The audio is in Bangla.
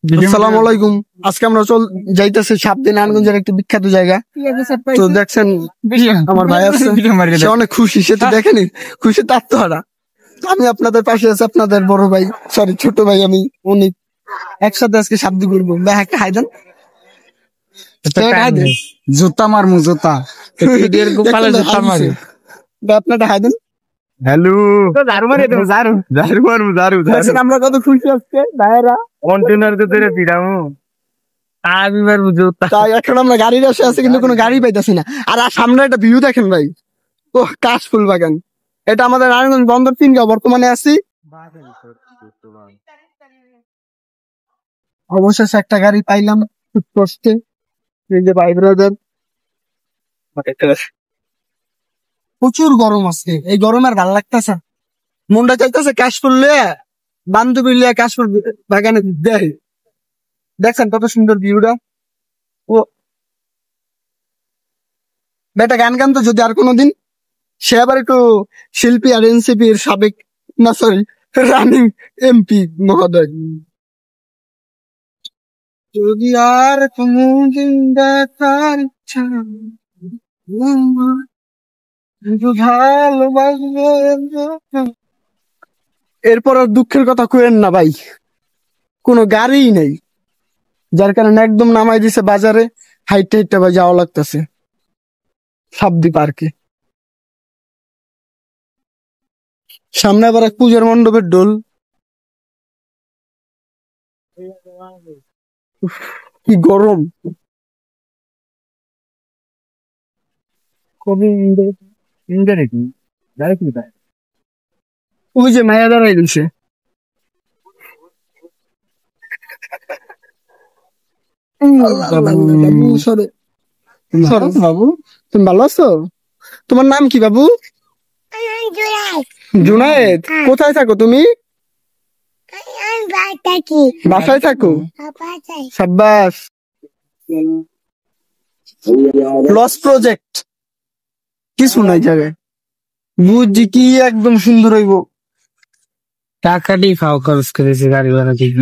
আসসালামু আলাইকুম। আজকে আমরা যাইতেছি সাবদি নারায়ণগঞ্জের একটি বিখ্যাত জায়গা। তো দেখছেন আমার ভাই আছে, সে অনেক খুশি, সে তো দেখেনি খুশি তার তো হারা। আমি আপনাদের পাশে আছি, আপনাদের বড় ভাই, সরি ছোট ভাই। আমি অনেক একসাথে আজকে সাবদি ঘুরবো। ভাই একটা হাই দেন, জুতা মারমু জুতা আপনারটা হাই দেন। হ্যালো আমরা কত খুশি আজকে ভাইয়েরা। আমি মারমু জুতা। তাই এখন আমরা গাড়ির আসে আছি, কিন্তু কোনো গাড়ি পাইতেছি না। আর সামনে একটা ভিউ দেখেন ভাই, ও কাশফুল বাগান। এটা আমাদের নারায়ণগঞ্জ বন্দর 3 বর্তমানে আছি। অবশেষে একটা গাড়ি পাইলাম খুব কষ্টে। এই যে ভাই ব্রাদার, প্রচুর গরম আছে। এই গরমে আর ভালো লাগতেছে, মনটা চাইতেছে কাশফুল লিয়ে, বান্ধবী লিয়ে কাশফুল বাগানে দেয়। দেখছেন কত সুন্দর ভিউটা। ও বেটা গান গান তো যদি আর কোনোদিন, সে আবার একটু শিল্পী আর এনসিপির সাবেক, না সরি রানিং এমপি মহোদয়। যদি আর কোনোদিন দেখার ইচ্ছা, এরপর আর দুঃখের কথা কইেন না ভাই, কোনো গাড়িই নেই, যার কারণে একদম নামাই দিছে বাজারে। হাইটে হাইটে ভাই যাওয়া লাগতেছে সাবদি পার্কে। সামনে আবার এক পূজার মণ্ডপের ডোল। কি গরম। ওই যে মায়া দাঁড়াই দিছে। বাবু তুমি ভালো আছো? তোমার নাম কি বাবু? জুনায়েদ। কোথায় থাকো তুমি? বাসায় থাকো? সাব্বাস। লস প্রজেক্ট কিছু নাই জায়গায়, বুঝছি কি একদম সুন্দর হইব। টাকাটি খাওয়া খরচ করেছে গাড়ি ভাড়া ঠিক